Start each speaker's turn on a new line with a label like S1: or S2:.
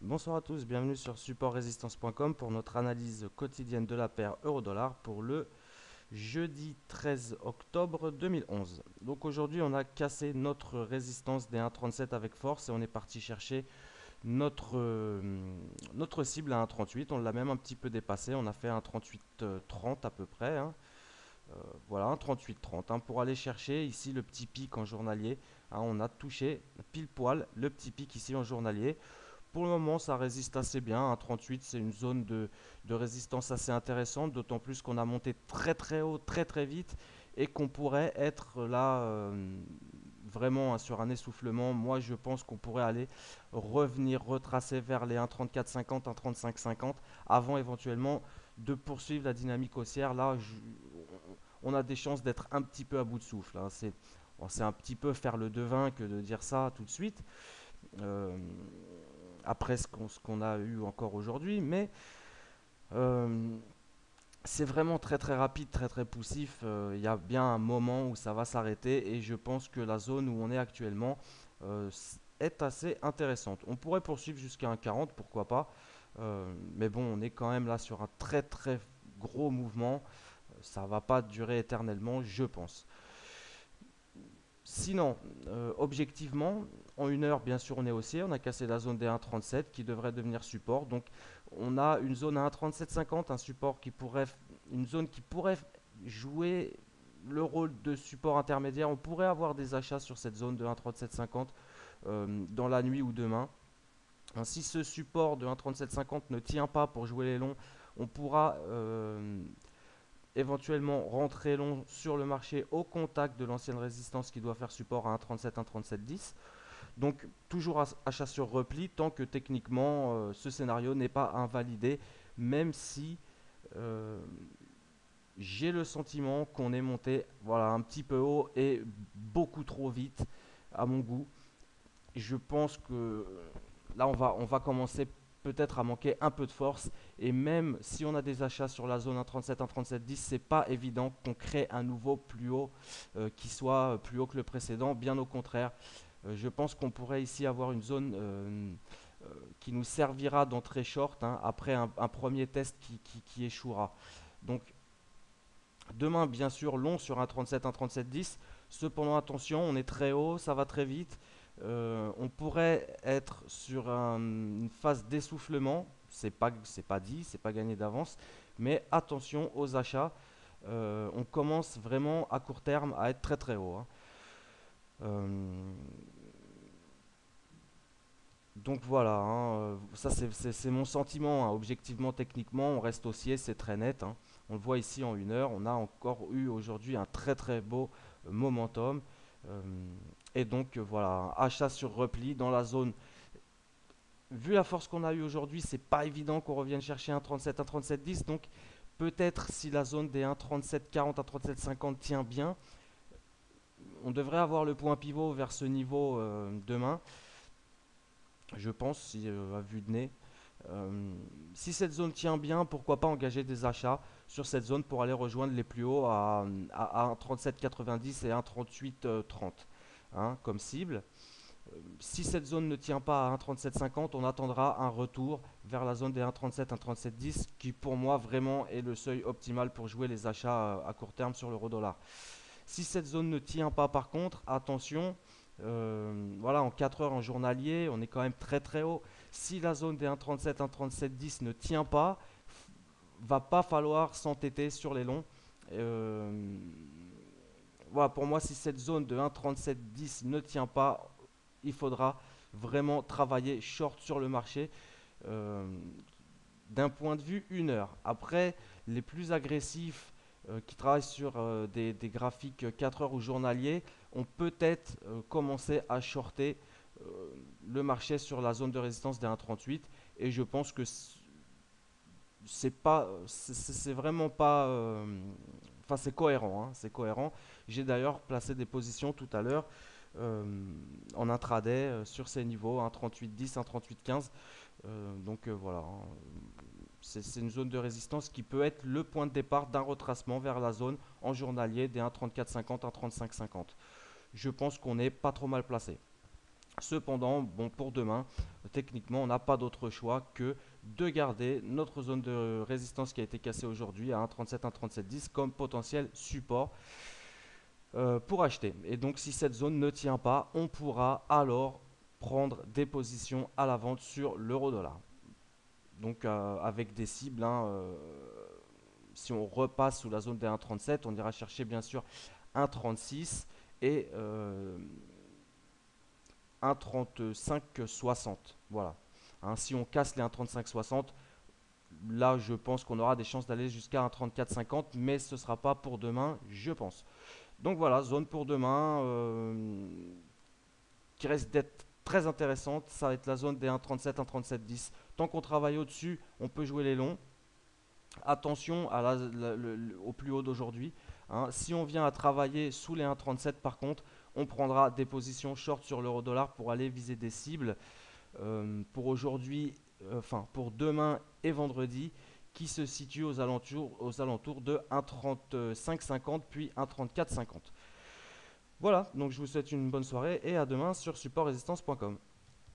S1: Bonsoir à tous, bienvenue sur supportrésistance.com pour notre analyse quotidienne de la paire euro-dollar pour le jeudi 13 octobre 2011. Donc aujourd'hui on a cassé notre résistance des 1,37 avec force et on est parti chercher notre cible à 1,38. On l'a même un petit peu dépassé, on a fait un 38,30 à peu près, hein. Voilà, un 38,30, hein, pour aller chercher ici le petit pic en journalier, hein. On a touché pile poil le petit pic ici en journalier. Pour le moment, ça résiste assez bien. Un 38, c'est une zone de résistance assez intéressante, d'autant plus qu'on a monté très très haut, très très vite, et qu'on pourrait être là vraiment, hein, sur un essoufflement. Moi, je pense qu'on pourrait aller revenir retracer vers les 1,3450, 1,3550, avant éventuellement de poursuivre la dynamique haussière. Là, on a des chances d'être un petit peu à bout de souffle, hein. C'est un petit peu faire le devin que de dire ça tout de suite. Euh, Après ce qu'on a eu encore aujourd'hui, mais euh, c'est vraiment très très rapide, très très poussif. Il y a bien un moment où ça va s'arrêter et je pense que la zone où on est actuellement est assez intéressante. On pourrait poursuivre jusqu'à un 40, pourquoi pas. Mais bon, on est quand même là sur un très très gros mouvement. Ça va pas durer éternellement, je pense. Sinon, objectivement, en une heure, bien sûr, on est haussier. On a cassé la zone des 1,37 qui devrait devenir support. Donc, on a une zone à 1,3750, un support qui pourrait, une zone qui pourrait jouer le rôle de support intermédiaire. On pourrait avoir des achats sur cette zone de 1,3750 dans la nuit ou demain. Si ce support de 1,3750 ne tient pas pour jouer les longs, on pourra éventuellement rentrer long sur le marché au contact de l'ancienne résistance qui doit faire support à 1,37, 1,3710. Donc toujours achat sur repli tant que techniquement ce scénario n'est pas invalidé, même si euh, j'ai le sentiment qu'on est monté, voilà, un petit peu haut et beaucoup trop vite à mon goût. Je pense que là on va commencer peut-être à manquer un peu de force, et même si on a des achats sur la zone 1,37, 1,3710, c'est pas évident qu'on crée un nouveau plus haut qui soit plus haut que le précédent. Bien au contraire, je pense qu'on pourrait ici avoir une zone qui nous servira d'entrée short, hein, après un premier test qui échouera. Donc demain, bien sûr, long sur un 37, un 37-10. Cependant, attention, on est très haut, ça va très vite. On pourrait être sur une phase d'essoufflement. C'est pas dit, c'est pas gagné d'avance. Mais attention aux achats. On commence vraiment à court terme à être très très haut, hein. Euh, donc voilà, hein, ça c'est mon sentiment, hein. Objectivement, techniquement, on reste haussier, c'est très net, hein. On le voit ici en une heure, on a encore eu aujourd'hui un très très beau momentum. Euh, et donc voilà, achat sur repli dans la zone. Vu la force qu'on a eu aujourd'hui, c'est pas évident qu'on revienne chercher un 37, un 37,10. Donc peut-être si la zone des 1,37,40, 1,37,50 tient bien, on devrait avoir le point pivot vers ce niveau demain, je pense, si, à vue de nez. Euh, Si cette zone tient bien, pourquoi pas engager des achats sur cette zone pour aller rejoindre les plus hauts à 1,3790 et 1,3830, hein, comme cible. Si cette zone ne tient pas à 1,3750, on attendra un retour vers la zone des 1,37, 1,3710 qui pour moi vraiment est le seuil optimal pour jouer les achats à court terme sur l'euro dollar. Si cette zone ne tient pas par contre, attention, voilà, en 4 heures en journalier, on est quand même très très haut. Si la zone des 1,37, 1,3710 ne tient pas, va pas falloir s'entêter sur les longs. Euh, voilà, pour moi, si cette zone de 1,3710 ne tient pas, il faudra vraiment travailler short sur le marché. Euh, D'un point de vue une heure. Après, les plus agressifs qui travaillent sur des graphiques 4 heures ou journaliers ont peut-être commencé à shorter euh, le marché sur la zone de résistance des 1,38, et je pense que c'est pas, c'est vraiment pas, enfin c'est cohérent, hein, c'est cohérent. J'ai d'ailleurs placé des positions tout à l'heure en intraday sur ces niveaux, un 38,10, un 38,15. Donc voilà, hein. C'est une zone de résistance qui peut être le point de départ d'un retracement vers la zone en journalier des 1,3450, 1,3550. Je pense qu'on n'est pas trop mal placé. Cependant, bon, pour demain, techniquement, on n'a pas d'autre choix que de garder notre zone de résistance qui a été cassée aujourd'hui à 1,37, 1,37,10 comme potentiel support pour acheter. Et donc, si cette zone ne tient pas, on pourra alors prendre des positions à la vente sur l'euro-dollar. Donc, avec des cibles, hein, si on repasse sous la zone des 1,37, on ira chercher bien sûr 1,36 et 1,3560. Voilà. Hein, si on casse les 1,3560, là je pense qu'on aura des chances d'aller jusqu'à 1,3450, mais ce ne sera pas pour demain, je pense. Donc voilà, zone pour demain qui risque d'être très intéressante, ça va être la zone des 1,37, 1,3710. Tant qu'on travaille au-dessus, on peut jouer les longs. Attention à au plus haut d'aujourd'hui, hein. Si on vient à travailler sous les 1,37 par contre, on prendra des positions short sur l'euro dollar pour aller viser des cibles pour aujourd'hui, enfin pour demain et vendredi, qui se situent aux alentours de 1,3550 puis 1,3450. Voilà, donc je vous souhaite une bonne soirée et à demain sur supportrésistance.com.